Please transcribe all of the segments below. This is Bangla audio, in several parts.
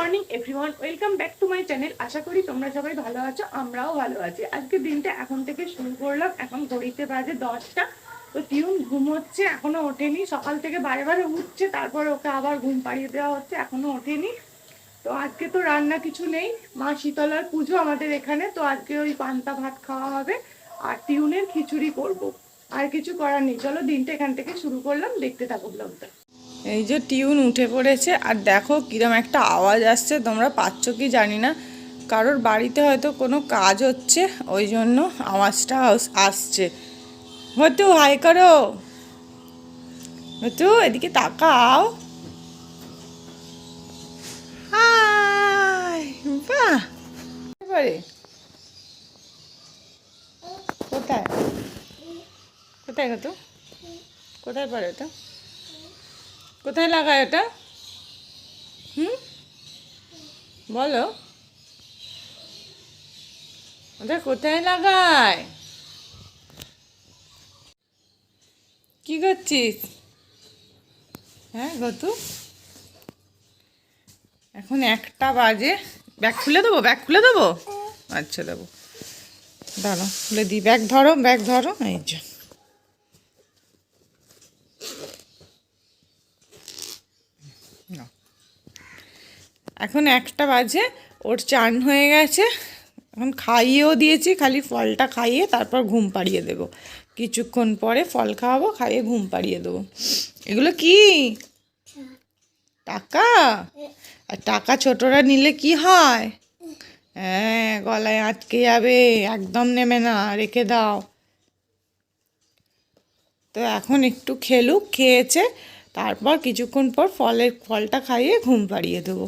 Morning everyone, welcome back to my channel. আশা করি তোমরা সবাই ভালো আছো, আমরাও ভালো আছি। আজকে দিনটা এখন থেকে শুরু করলাম। এখন ঘড়িতে বাজে 10টা। তো টিউন ঘুমোচ্ছে, এখনো ওঠেনি। সকাল থেকে বারে বারে উঠছে, তারপর ওকে আবার ঘুম পাড়িয়ে দেওয়া হচ্ছে, এখনো ওঠেনি। তো আজকে তো রান্না কিছু নেই, মা শীতলার পুজো আমাদের এখানে। তো আজকে ওই পান্তা ভাত খাওয়া হবে আর টিউনের খিচুড়ি করব। আর কিছু করার নেই। চলো দিনটা এখান থেকে শুরু করলাম, দেখতে থাকো ব্লগটা। এই যে টিউন উঠে পড়েছে, আর দেখো কিরম একটা আওয়াজ আসছে, তোমরা পাচ্ছ কি জানি না। কারোর বাড়িতে হয়তো কোনো কাজ হচ্ছে, ওই জন্য আওয়াজটা আসছে। হয়তো হাই করো, হয়তো এদিকে তাকাও। হাই, বাহ, এবারে কোথায় কোথায় হতো, কোথায় পারে ওটা, কোথায় লাগায় ওটা? বলো, ওটা কোথায় লাগায়? কি করছিস? হ্যাঁ গতু, এখন 1টা বাজে। ব্যাগ খুলে দেবো, ব্যাগ খুলে দেবো। আচ্ছা দেবো, দাঁড়াও খুলে দিই। ব্যাগ ধরো, ব্যাগ ধরো। এই যে এখন 1টা বাজে, ওর চান হয়ে গেছে। এখন খাইয়েও দিয়েছি, খালি ফলটা খাইয়ে তারপর ঘুম পাড়িয়ে দেবো। কিছুক্ষণ পরে ফল খাওয়াবো, খাইয়ে ঘুম পাড়িয়ে দেবো। এগুলো কি টাকা? আর টাকা ছোটরা নিলে কি হয়? হ্যাঁ, গলায় আটকে যাবে, একদম নেবে না, রেখে দাও। তো এখন একটু খেলুক, খেয়েছে, তারপর কিছুক্ষণ পর ফলটা খাইয়ে ঘুম পাড়িয়ে দেবো।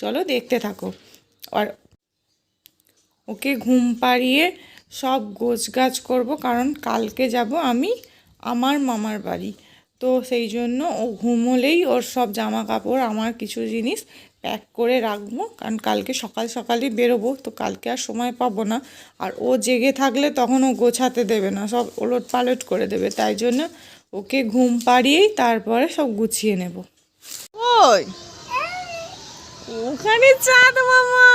চলো দেখতে থাকো। আর ওকে ঘুম পাড়িয়ে সব গোছগাছ করব, কারণ কালকে যাব আমি আমার মামার বাড়ি। তো সেই জন্য ও ঘুমোলেই ওর সব জামা কাপড়, আমার কিছু জিনিস প্যাক করে রাখবো, কারণ কালকে সকাল সকালই বেরোবো। তো কালকে আর সময় পাবো না। আর ও জেগে থাকলে তখন ও গোছাতে দেবে না, সব ওলট পালট করে দেবে। তাই জন্য ওকে ঘুম পাড়িয়েই তারপরে সব গুছিয়ে নেব। ওই ওখানে চাঁদ মামা,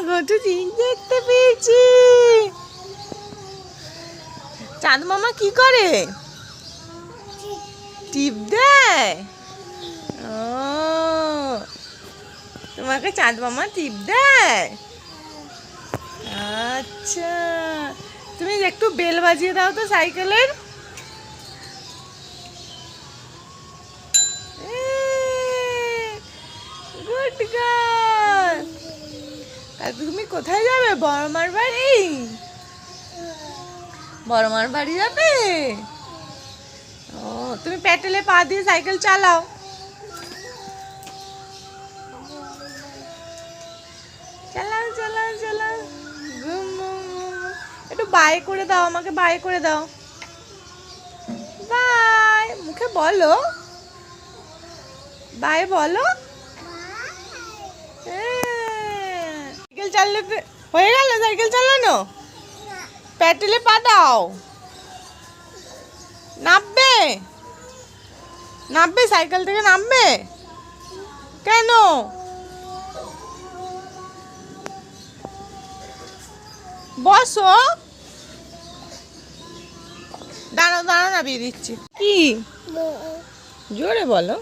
ঘটু ঠিক দেখতে পেয়েছি। চাঁদ মামা কি করে? টিপ দেয়। ও, তোমাকে চাঁদ মামা টিপ দেয়? আচ্ছা, তুমি একটু বেল বাজিয়ে দাও তো সাইকেলের। Good girl. কালকে তুমি কোথায় যাবে? বড়মার বাড়ি? বড়মার বাড়ি যাবে? ও, তুমি প্যাটেলে পা দিয়ে সাইকেল চালাও। চালাও চালাও চালাও। একটু বাই করে দাও, আমাকে বাই করে দাও। বাই, মুখে বলো, বাই বলো। সাইকেল চাললে হয়ে গেল, সাইকেল চালানো। প্যাটেলে পা দাও। নামবে, নামবে, সাইকেল থেকে নামবে কেন? বসো, দাঁড়াও দাঁড়াও, নামিয়ে দিচ্ছি। কি জোরে বলো।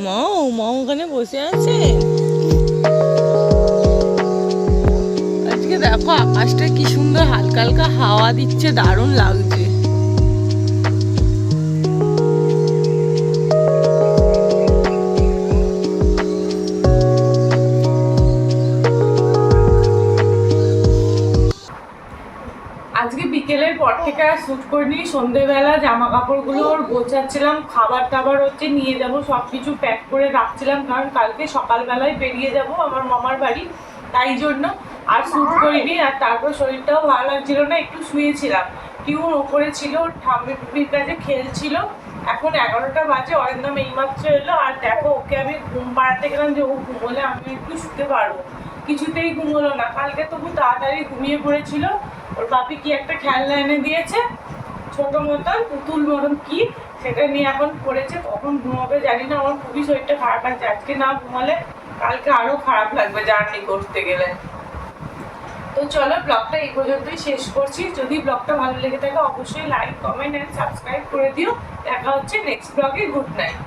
মৌ, মৌ ওখানে বসে আছে। আজকে দেখো আকাশটা কি সুন্দর, হালকা হালকা হাওয়া দিচ্ছে, দারুণ লাগছে। আজকে বিকেলের পর থেকে আর শ্যুট করিনি। সন্ধেবেলা জামা কাপড়গুলো ওর গোছাচ্ছিলাম, খাবার টাবার হচ্ছে নিয়ে যাব, সব কিছু প্যাক করে রাখছিলাম, কারণ কালকে সকালবেলায় বেরিয়ে যাব আমার মামার বাড়ি। তাই জন্য আর শ্যুট করিনি। আর তারপর শরীরটাও ভালো লাগছিল না, একটু শুয়েছিলাম। টিউন ওপরে ছিল, ওর ঠাম্মি পুপির কাছে খেলছিল। এখন 11টা বাজে, অরিন্দম এইমাত্র এলো। আর দেখো ওকে আমি ঘুম পাড়াতে গেলাম যে ও ঘুমোলে আমি একটু শুতে পারবো। কিছুতেই ঘুমোলো না। কালকে তবু তাড়াতাড়ি ঘুমিয়ে পড়েছিল। ওর বাপি কি একটা খেলনা এনে দিয়েছে, ছোট মতন পুতুল মতন কি, সেটা নিয়ে এখন পড়েছে, কখন ঘুমাবে জানি না। আমার খুবই শরীরটা খারাপ আছে, আজকে না ঘুমালে কালকে আরো খারাপ লাগবে জার্নি করতে গেলে। তো চলো ব্লগটা এই পর্যন্তই শেষ করছি। যদি ব্লগটা ভালো লেগে থাকে অবশ্যই লাইক, কমেন্ট অ্যান্ড সাবস্ক্রাইব করে দিও। দেখা হচ্ছে নেক্সট ব্লগে। Good night.